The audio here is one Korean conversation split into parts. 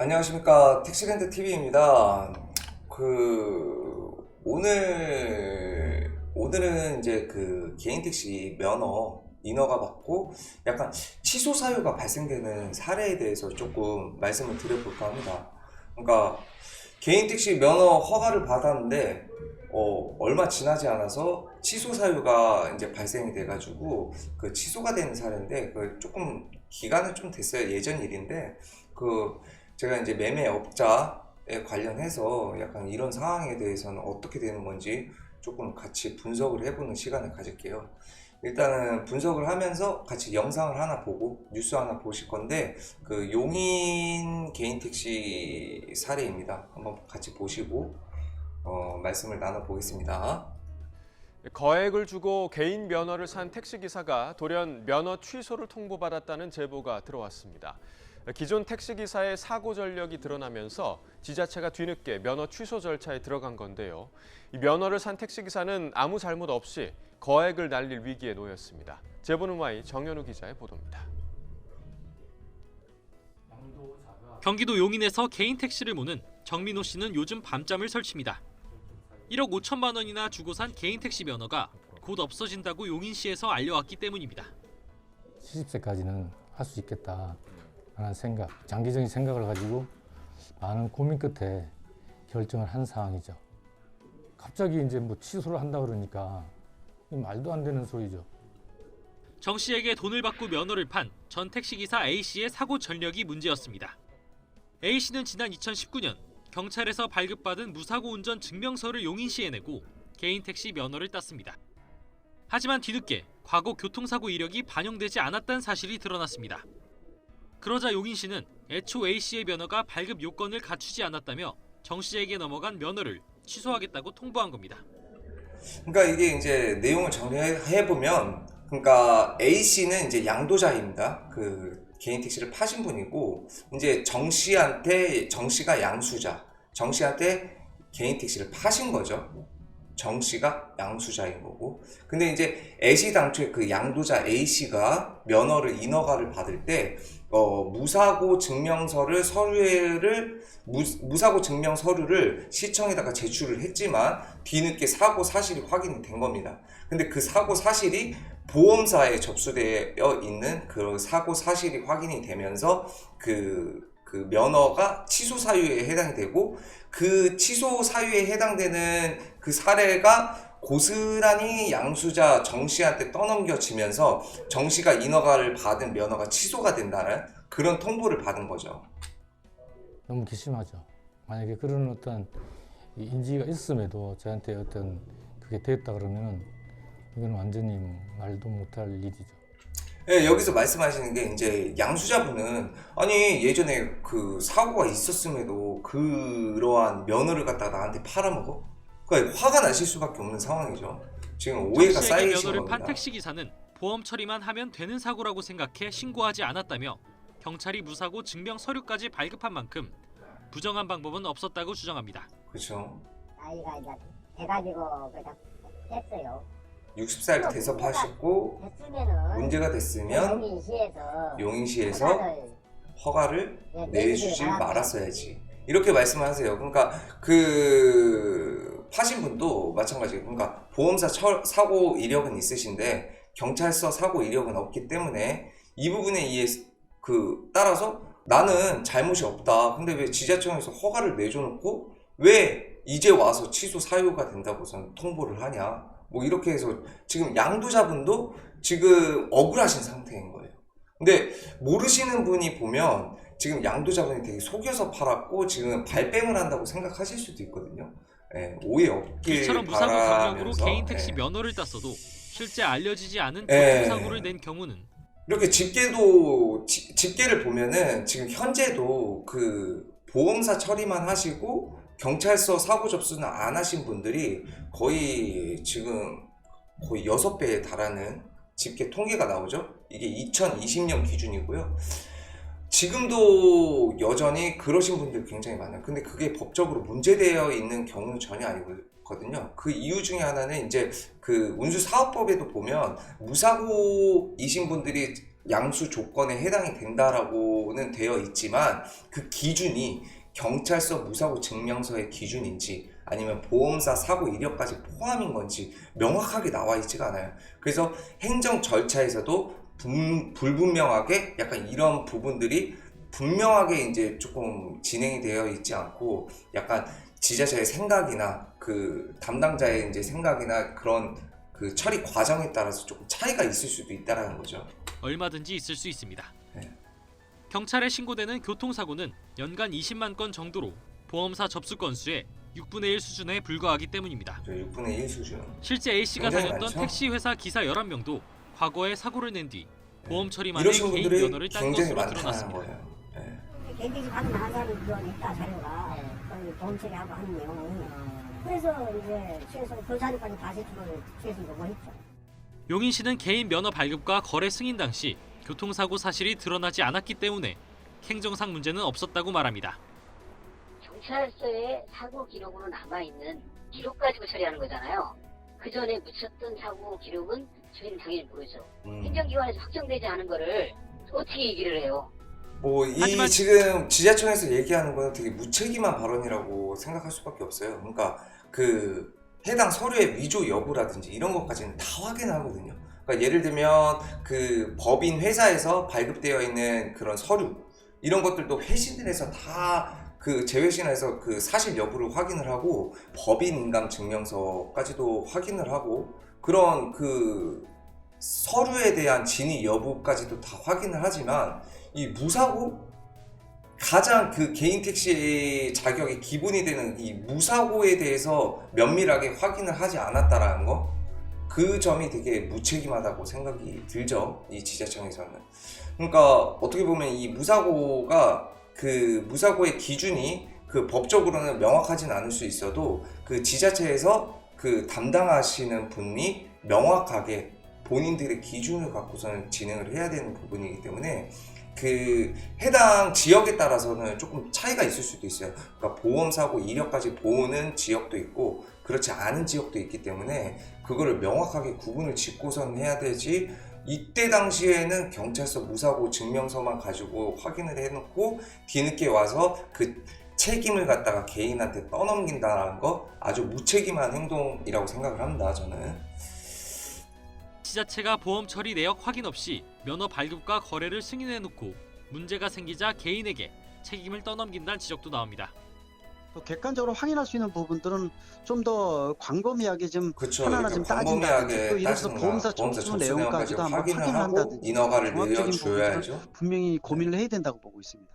안녕하십니까, 택시랜드 TV입니다. 오늘은 이제 개인 택시 면허 인허가 받고 약간 취소 사유가 발생되는 사례에 대해서 조금 말씀을 드려볼까 합니다. 그러니까 개인 택시 면허 허가를 받았는데 얼마 지나지 않아서 취소 사유가 이제 발생이 돼가지고 취소가 되는 사례인데 조금 기간은 좀 됐어요. 예전 일인데 제가 이제 매매업자에 관련해서 약간 이런 상황에 대해서는 어떻게 되는 건지 조금 같이 분석을 해보는 시간을 가질게요. 일단은 분석을 하면서 같이 영상을 하나 보고 뉴스 하나 보실 건데 용인 개인 택시 사례입니다. 한번 같이 보시고 말씀을 나눠 보겠습니다. 거액을 주고 개인 면허를 산 택시기사가 돌연 면허 취소를 통보받았다는 제보가 들어왔습니다. 기존 택시기사의 사고 전력이 드러나면서 지자체가 뒤늦게 면허 취소 절차에 들어간 건데요. 이 면허를 산 택시기사는 아무 잘못 없이 거액을 날릴 위기에 놓였습니다. 제보는 Y 정현우 기자의 보도입니다. 경기도 용인에서 개인 택시를 모는 정민호 씨는 요즘 밤잠을 설칩니다. 1억 5천만 원이나 주고 산 개인 택시 면허가 곧 없어진다고 용인시에서 알려왔기 때문입니다. 70세까지는 할 수 있겠다 라는 생각, 장기적인 생각을 가지고 많은 고민 끝에 결정을 한 상황이죠. 갑자기 이제 취소를 한다 그러니까 말도 안 되는 소리죠. 정 씨에게 돈을 받고 면허를 판 전 택시기사 A 씨의 사고 전력이 문제였습니다. A 씨는 지난 2019년 경찰에서 발급받은 무사고 운전 증명서를 용인시에 내고 개인 택시 면허를 땄습니다. 하지만 뒤늦게 과거 교통사고 이력이 반영되지 않았다는 사실이 드러났습니다. 그러자 용인시는 애초 A 씨의 면허가 발급 요건을 갖추지 않았다며 정 씨에게 넘어간 면허를 취소하겠다고 통보한 겁니다. 그러니까 이게 이제 내용을 정리해 보면, 그러니까 A 씨는 이제 양도자입니다. 개인 택시를 파신 분이고, 이제 정 씨가 양수자, 정 씨한테 개인 택시를 파신 거죠. 정 씨가 양수자인 거고. 근데 이제 애시당초에 양도자 A 씨가 면허를 인허가를 받을 때 무사고 증명서를 무사고 증명 서류를 시청에다가 제출을 했지만 뒤늦게 사고 사실이 확인이 된 겁니다. 근데 그 사고 사실이 보험사에 접수되어 있는 그 사고 사실이 확인이 되면서 그 면허가 취소 사유에 해당이 되고, 그 취소 사유에 해당되는 그 사례가 고스란히 양수자 정 씨한테 떠넘겨지면서 정 씨가 인허가를 받은 면허가 취소가 된다는 그런 통보를 받은 거죠. 너무 괘씸하죠. 만약에 그런 어떤 인지가 있음에도 저한테 그게 됐다 그러면은 이건 완전히 말도 못할 일이죠. 네, 여기서 말씀하시는 게 이제 양수자분은 아니 예전에 사고가 있었음에도 그러한 면허를 갖다가 나한테 팔아먹어? 그러니까 화가 나실 수밖에 없는 상황이죠. 지금 오해가 쌓이신 겁니다. 면허를 판 택시기사는 보험 처리만 하면 되는 사고라고 생각해 신고하지 않았다며 경찰이 무사고 증명 서류까지 발급한 만큼 부정한 방법은 없었다고 주장합니다. 그렇죠. 나이가 이제 돼가지고 했어요. 60살 돼서 파셨고 문제가 됐으면 용인시에서 허가를 내주지 말았어야지, 이렇게 말씀을 하세요. 그러니까 파신 분도 마찬가지예요. 그러니까 보험사 사고 이력은 있으신데 경찰서 사고 이력은 없기 때문에 이 부분에 의해서 따라서 나는 잘못이 없다. 근데 왜 지자청에서 허가를 내줘놓고 왜 이제 와서 취소 사유가 된다고선 통보를 하냐? 이렇게 해서 지금 양도자분도 지금 억울하신 상태인 거예요. 근데 모르시는 분이 보면 지금 양도자분이 되게 속여서 팔았고 지금 발뺌을 한다고 생각하실 수도 있거든요. 오해 없길 이처럼 무사고 바라면서 경력으로 개인 택시 면허를 땄어도 실제 알려지지 않은 교통사고를 낸 경우는 이렇게 집계를 보면은 지금 현재도 보험사 처리만 하시고 경찰서 사고 접수는 안 하신 분들이 거의 6배에 달하는 집계 통계가 나오죠. 이게 2020년 기준이고요. 지금도 여전히 그러신 분들 굉장히 많아요. 근데 그게 법적으로 문제되어 있는 경우는 전혀 아니거든요. 그 이유 중에 하나는 이제 그 운수사업법에도 보면 무사고이신 분들이 양수 조건에 해당이 된다라고는 되어 있지만 그 기준이 경찰서 무사고 증명서의 기준인지 아니면 보험사 사고 이력까지 포함인 건지 명확하게 나와 있지가 않아요. 그래서 행정 절차에서도 불분명하게 약간 이런 부분들이 분명하게 이제 조금 진행이 되어 있지 않고 약간 지자체의 생각이나 그 담당자의 이제 생각이나 그런 그 처리 과정에 따라서 조금 차이가 있을 수도 있다라는 거죠. 얼마든지 있을 수 있습니다. 네. 경찰에 신고되는 교통사고는 연간 20만 건 정도로 보험사 접수 건수의 6분의 1 수준에 불과하기 때문입니다. 6분의 1 수준. 실제 A씨가 굉장히 다녔던 많죠? 택시 회사 기사 11명도 과거에 사고를 낸 뒤 보험 처리만에 이러신 개인 분들이 면허를 딴 굉장히 것으로 많다는 드러났습니다. 거예요. 네. 개인적인 받은 나간 사람이 그건 있다 자료가 거의 보험 처리하고 하는 내용이. 그래서 이제 취해서 그 자료까지 다시 주고 취해서 뭐 했죠. 용인 씨는 개인 면허 발급과 거래 승인 당시 교통사고 사실이 드러나지 않았기 때문에 행정상 문제는 없었다고 말합니다. 경찰서에 사고 기록으로 남아있는 기록 가지고 처리하는 거잖아요. 그 전에 묻혔던 사고 기록은 저희는 당연히 모르죠. 행정기관에서 확정되지 않은 거를 어떻게 얘기를 해요? 뭐 이 하지만- 지금 지자청에서 얘기하는 거는 되게 무책임한 발언이라고 생각할 수밖에 없어요. 그러니까 그 해당 서류의 위조 여부라든지 이런 것까지는 다 확인하거든요. 그러니까 예를 들면 그 법인 회사에서 발급되어 있는 그런 서류 이런 것들도 회신을 해서 다 그 재회신해서 그 사실 여부를 확인을 하고 법인 인감 증명서까지도 확인을 하고 그런 그 서류에 대한 진위 여부까지도 다 확인을 하지만 이 무사고 가장 그 개인 택시의 자격의 기본이 되는 이 무사고에 대해서 면밀하게 확인을 하지 않았다라는 거, 그 점이 되게 무책임하다고 생각이 들죠, 이 지자청에서는. 그러니까 어떻게 보면 이 무사고가 그 무사고의 기준이 그 법적으로는 명확하진 않을 수 있어도 그 지자체에서 그 담당하시는 분이 명확하게 본인들의 기준을 갖고서는 진행을 해야 되는 부분이기 때문에 그 해당 지역에 따라서는 조금 차이가 있을 수도 있어요. 그러니까 보험사고 이력까지 보는 지역도 있고 그렇지 않은 지역도 있기 때문에 그거를 명확하게 구분을 짓고선 해야 되지, 이때 당시에는 경찰서 무사고 증명서만 가지고 확인을 해놓고 뒤늦게 와서 그 책임을 갖다가 개인한테 떠넘긴다는 거 아주 무책임한 행동이라고 생각을 합니다, 저는. 지자체가 보험 처리 내역 확인 없이 면허 발급과 거래를 승인해놓고 문제가 생기자 개인에게 책임을 떠넘긴다는 지적도 나옵니다. 또 객관적으로 확인할 수 있는 부분들은 좀 더 광범위하게 좀 그렇죠. 하나하나 좀 따진다든지, 또 예를 들어서 보험사 접수 내용까지도 한번 확인을 하고 확인한다든지 인허가를 종합적인 내려줘야죠. 분명히 고민을 해야 된다고 보고 있습니다.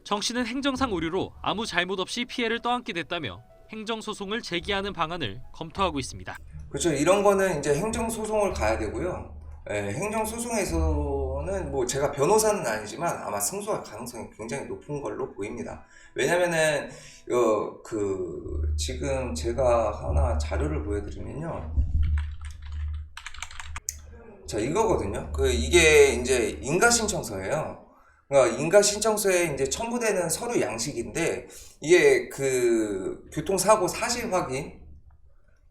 정 씨는 행정상 오류로 아무 잘못 없이 피해를 떠안게 됐다며 행정소송을 제기하는 방안을 검토하고 있습니다. 그렇죠. 이런 거는 이제 행정소송을 가야 되고요. 행정소송에서는 뭐 제가 변호사는 아니지만 아마 승소할 가능성이 굉장히 높은 걸로 보입니다. 왜냐면은 그 지금 제가 하나 자료를 보여드리면요. 자, 이거거든요. 이게 이제 인가신청서예요. 그러니까 인가신청서에 이제 첨부되는 서류 양식인데 이게 그 교통사고 사실 확인,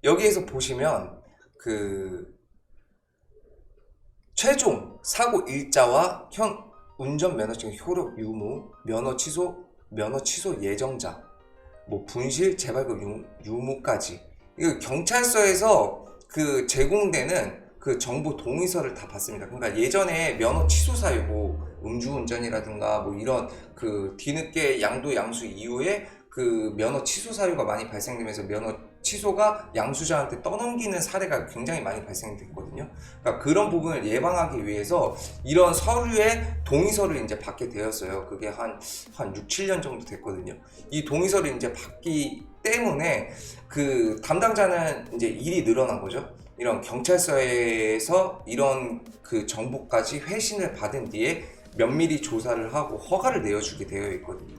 여기에서 보시면 그 최종 사고 일자와 현 운전면허증 효력 유무, 면허 취소 예정자, 뭐 분실 재발급 유무까지, 이거 경찰서에서 그 제공되는 그 정보 동의서를 다 받습니다. 그러니까 예전에 면허 취소 사유고 음주운전이라든가 뭐 이런 그 뒤늦게 양도 양수 이후에 그 면허 취소 사유가 많이 발생되면서 면허 취소가 양수자한테 떠넘기는 사례가 굉장히 많이 발생됐거든요. 그러니까 그런 부분을 예방하기 위해서 이런 서류의 동의서를 이제 받게 되었어요. 그게 한 6, 7년 정도 됐거든요. 이 동의서를 이제 받기 때문에 그 담당자는 이제 일이 늘어난 거죠. 이런 경찰서에서 이런 그 정보까지 회신을 받은 뒤에 면밀히 조사를 하고 허가를 내어주게 되어 있거든요.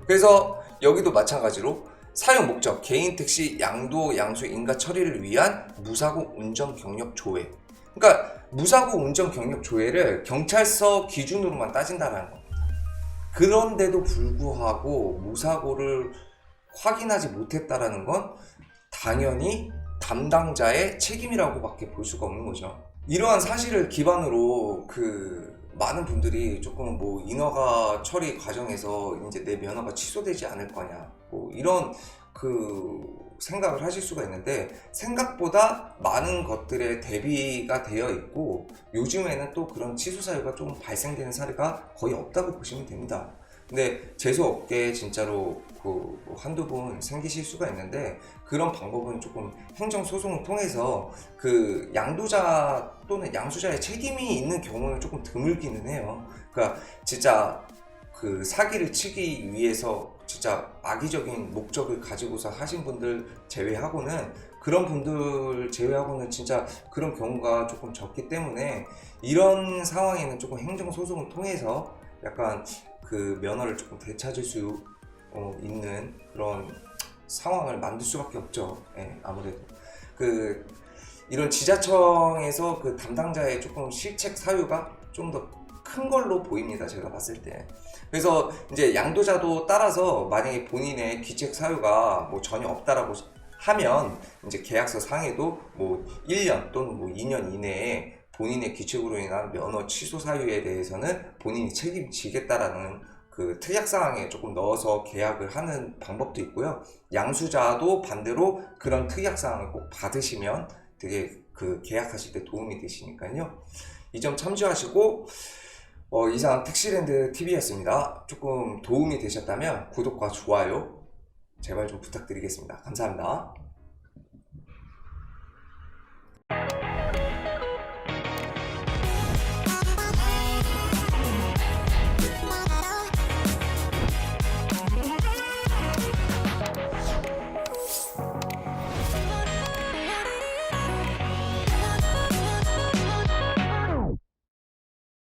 그래서 여기도 마찬가지로 사용 목적, 개인 택시 양도 양수 인가 처리를 위한 무사고 운전 경력 조회. 그러니까 무사고 운전 경력 조회를 경찰서 기준으로만 따진다는 겁니다. 그런데도 불구하고 무사고를 확인하지 못했다라는 건 당연히 담당자의 책임이라고밖에 볼 수가 없는 거죠. 이러한 사실을 기반으로 많은 분들이 조금 뭐 인허가 처리 과정에서 이제 내 면허가 취소되지 않을 거냐 뭐 이런 생각을 하실 수가 있는데, 생각보다 많은 것들에 대비가 되어 있고 요즘에는 또 그런 취소 사유가 좀 발생되는 사례가 거의 없다고 보시면 됩니다. 근데 재수없게 진짜로 한두 분 생기실 수가 있는데, 그런 방법은 조금 행정소송을 통해서 양도자 또는 양수자의 책임이 있는 경우는 조금 드물기는 해요. 그러니까 진짜 사기를 치기 위해서 진짜 악의적인 목적을 가지고서 하신 분들 제외하고는, 그런 분들 제외하고는 진짜 그런 경우가 조금 적기 때문에, 이런 상황에는 조금 행정소송을 통해서 약간 면허를 조금 되찾을 수 있는 그런 상황을 만들 수밖에 없죠. 예, 아무래도 이런 지자청에서 담당자의 조금 실책 사유가 좀 더 큰 걸로 보입니다, 제가 봤을 때. 그래서 이제 양도자도 따라서 만약에 본인의 기책 사유가 뭐 전혀 없다라고 하면 이제 계약서 상에도 뭐 1년 또는 뭐 2년 이내에 본인의 기책으로 인한 면허 취소 사유에 대해서는 본인이 책임지겠다라는 특약사항에 조금 넣어서 계약을 하는 방법도 있고요. 양수자도 반대로 그런 특약사항을 꼭 받으시면 되게 계약하실 때 도움이 되시니까요. 이 점 참조하시고, 이상 택시랜드 TV였습니다. 조금 도움이 되셨다면 구독과 좋아요 제발 좀 부탁드리겠습니다. 감사합니다.